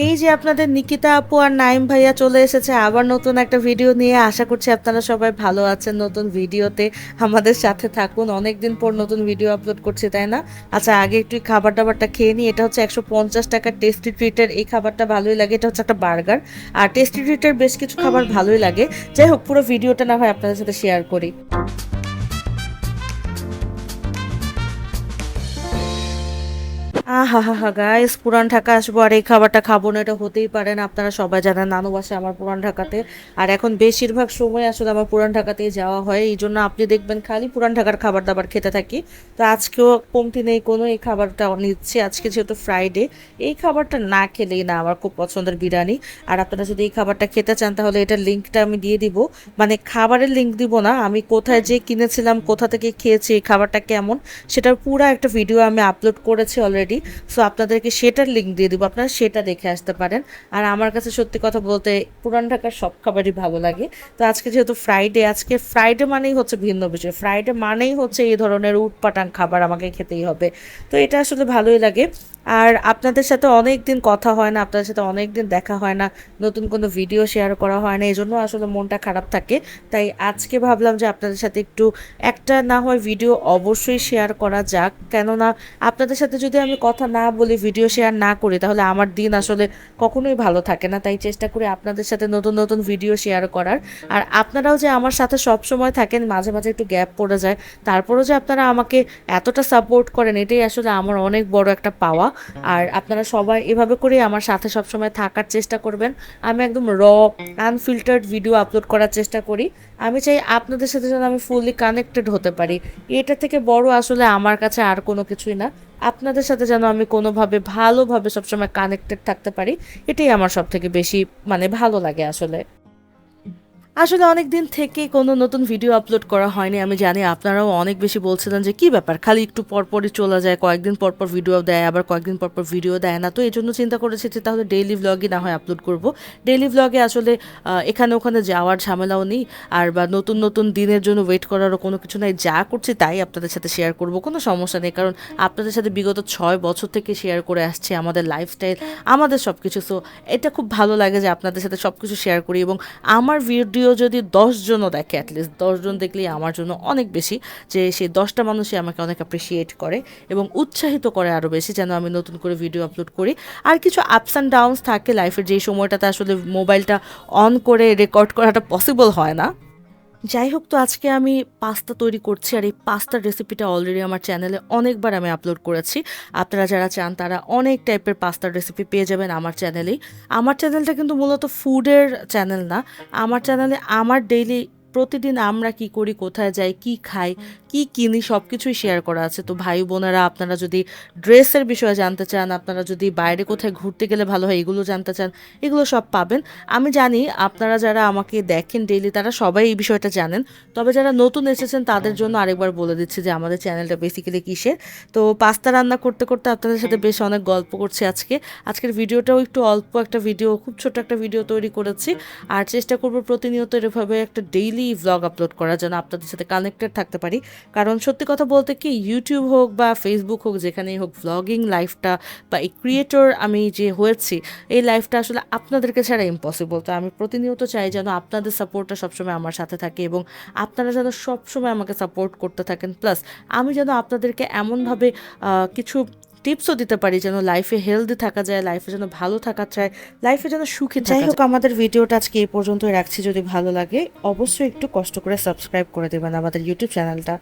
এই যে আপনাদের নিকিতা আপু আর নাইম ভাইয়া চলে এসেছে আবার নতুন একটা ভিডিও নিয়ে। আশা করছি আপনারা সবাই ভালো আছেন। নতুন ভিডিওতে আমাদের সাথে থাকুন। অনেকদিন পর নতুন ভিডিও আপলোড করছি, তাই না? আচ্ছা, আগে একটু খাবার দাবারটা খেয়ে নিই। এটা হচ্ছে 150 টাকার টেস্টি ট্রিটের। এই খাবারটা ভালোই লাগে। এটা হচ্ছে একটা বার্গার। আর টেস্টি ট্রিটের বেশ কিছু খাবার ভালোই লাগে। যাই হোক, পুরো ভিডিওটা না হয় আপনাদের সাথে শেয়ার করি। আহা হা হা গাইস, পুরান ঢাকা আসবো আর এই খাবারটা খাবো না, এটা হতেই পারে না। আপনারা সবাই জানেন নানু বাসা আমার পুরান ঢাকাতে। আর এখন বেশিরভাগ সময় আসলে আমার পুরান ঢাকাতেই যাওয়া হয়, এই জন্য আপনি দেখবেন খালি পুরান ঢাকার খাবার দাবার খেতে থাকি। তো আজকেও কমতি নেই কোনো, এই খাবারটা নিচ্ছি। আজকে যেহেতু ফ্রাইডে, এই খাবারটা না খেলেই না। আমার খুব পছন্দের বিরিয়ানি। আর আপনারা যদি এই খাবারটা খেতে চান তাহলে এটার লিঙ্কটা আমি দিয়ে দিব। মানে খাবারের লিঙ্ক দিব না, আমি কোথায় যে কিনেছিলাম, কোথা থেকে খেয়েছি, এই খাবারটা কেমন, সেটার পুরো একটা ভিডিও আমি আপলোড করেছি অলরেডি। সো আপনাদেরকে সেটার লিঙ্ক দিয়ে দিব, আপনারা সেটা দেখে আসতে পারেন। আর আমার কাছে সত্যি কথা বলতে পুরান ঢাকার সব খাবারই ভালো লাগে। তো আজকে যেহেতু ফ্রাইডে, আজকে ফ্রাইডে মানেই হচ্ছে ভিন্ন বিষয়। ফ্রাইডে মানেই হচ্ছে এই ধরনের উটপাটাং খাবার আমাকে খেতেই হবে। তো এটা আসলে ভালোই লাগে। আর আপনাদের সাথে অনেক দিন কথা হয় না, আপনাদের সাথে অনেক দিন দেখা হয় না, নতুন কোনো ভিডিও শেয়ার করা হয় না, এই জন্য আসলে মনটা খারাপ থাকে। তাই আজকে ভাবলাম যে আপনাদের সাথে একটু একটা না হয় ভিডিও অবশ্যই শেয়ার করা যাক। কেননা আপনাদের সাথে যদি আমি কথা না বলি, ভিডিও শেয়ার না করি, তাহলে আমার দিন আসলে কখনোই ভালো থাকে না। তাই চেষ্টা করি আপনাদের সাথে নতুন নতুন ভিডিও শেয়ার করার। আর আপনারাও যে আমার সাথে সব সময় থাকেন, মাঝে মাঝে একটু গ্যাপ পড়ে যায়, তারপরেও যে আপনারা আমাকে এতটা সাপোর্ট করেন, এটাই আসলে আমার অনেক বড় একটা পাওয়া। আর আপনারা সবাই এভাবে করে আমার সাথে সবসময় থাকার চেষ্টা করবেন। আমি একদম আনফিল্টার্ড ভিডিও আপলোড করার চেষ্টা করি। আমি চাই আপনাদের সাথে যেন আমি ফুললি কানেক্টেড হতে পারি। এটা থেকে বড় আসলে আমার কাছে আর কোনো কিছুই না। আপনাদের সাথে যেন আমি কোনোভাবে ভালোভাবে সবসময় কানেক্টেড থাকতে পারি, এটাই আমার সব থেকে বেশি মানে ভালো লাগে আসলে। আসলে অনেক দিন থেকে কোনো নতুন ভিডিও আপলোড করা হয়নি। আমি জানি আপনারাও অনেক বেশি বলছিলেন যে কি ব্যাপার, খালি একটু পরপরই চলে যায়, কয়েকদিন পরপর ভিডিও দেয়, আবার কয়েকদিন পরপর ভিডিও দেয় না। তো এই জন্য চিন্তা করেছি যে তাহলে ডেইলি ভ্লগই না হয় আপলোড করব। ডেইলি ভ্লগে আসলে এখানে ওখানে যাওয়ার ঝামেলাও নেই, আর বা নতুন নতুন দিনের জন্য ওয়েট করারও কোনো কিছু নাই। যা করছি তাই আপনাদের সাথে শেয়ার করব, কোনো সমস্যা নেই। কারণ আপনাদের সাথে বিগত 6 বছর থেকে শেয়ার করে আসছে আমাদের লাইফস্টাইল, আমাদের সব কিছু। সো এটা খুব ভালো লাগে যে আপনাদের সাথে সব কিছু শেয়ার করি। এবং আমার ভিডিও যদি 10 জনও দেখে, অ্যাটলিস্ট 10 জন দেখলেই আমার জন্য অনেক বেশি। যে সেই 10টা মানুষই আমাকে অনেক অ্যাপ্রিসিয়েট করে এবং উৎসাহিত করে আরও বেশি যেন আমি নতুন করে ভিডিও আপলোড করি। আর কিছু আপস অ্যান্ড ডাউনস থাকে লাইফের, যেই সময়টাতে আসলে মোবাইলটা অন করে রেকর্ড করাটা পসিবল হয় না। যাই হোক, তো আজকে আমি পাস্তা তৈরি করছি। আর এই পাস্তার রেসিপিটা অলরেডি আমার চ্যানেলে অনেকবার আমি আপলোড করেছি। আপনারা যারা চান তারা অনেক টাইপের পাস্তার রেসিপি পেয়ে যাবেন আমার চ্যানেলেই। আমার চ্যানেলটা কিন্তু মূলত ফুডের চ্যানেল না। আমার চ্যানেলে আমার ডেইলি প্রতিদিন আমরা কি করি, কোথায় যাই, কি খাই, কি কিনি, সব কিছুই শেয়ার করা আছে। তো ভাই বোনেরা, আপনারা যদি ড্রেসের বিষয়ে জানতে চান, আপনারা যদি বাইরে কোথায় ঘুরতে গেলে ভালো হয় এগুলো জানতে চান, এগুলো সব পাবেন। আমি জানি আপনারা যারা আমাকে দেখেন ডেইলি তারা সবাই এই বিষয়টা জানেন। তবে যারা নতুন এসেছেন তাদের জন্য আরেকবার বলে দিচ্ছি যে আমাদের চ্যানেলটা বেসিক্যালি কিসের। তো পাস্তা রান্না করতে করতে আপনাদের সাথে বেশ অনেক গল্প করছি আজকে। আজকের ভিডিওটাও একটু অল্প একটা ভিডিও, খুব ছোট একটা ভিডিও তৈরি করেছি। আর চেষ্টা করব প্রতিনিয়ত এভাবে একটা ডেইলি ভ্লগ আপলোড করার জন্য, আপনাদের সাথে কানেক্টেড থাকতে পারি। কারণ সত্যি কথা বলতে কি, ইউটিউব হোক বা ফেসবুক হোক, যেখানেই হোক, ভ্লগিং লাইফটা বা এই ক্রিয়েটর আমি যে হয়েছি, এই লাইফটা আসলে আপনাদেরকে ছাড়া ইম্পসিবল। তো আমি প্রতিনিয়ত চাই যেন আপনাদের সাপোর্টটা সবসময় আমার সাথে থাকে এবং আপনারা যেন সবসময় আমাকে সাপোর্ট করতে থাকেন। প্লাস আমি যেন আপনাদেরকে এমনভাবে কিছু টিপসও দিতে পারি যেন লাইফে হেলদি থাকা যায়, লাইফে যেন ভালো থাকা যায়, লাইফে যেন সুখী থাকা যায়। যাই হোক, আমাদের ভিডিওটা আজকে এই পর্যন্তই রাখছি। যদি ভালো লাগে অবশ্যই একটু কষ্ট করে সাবস্ক্রাইব করে দেবেন আমাদের ইউটিউব চ্যানেলটা।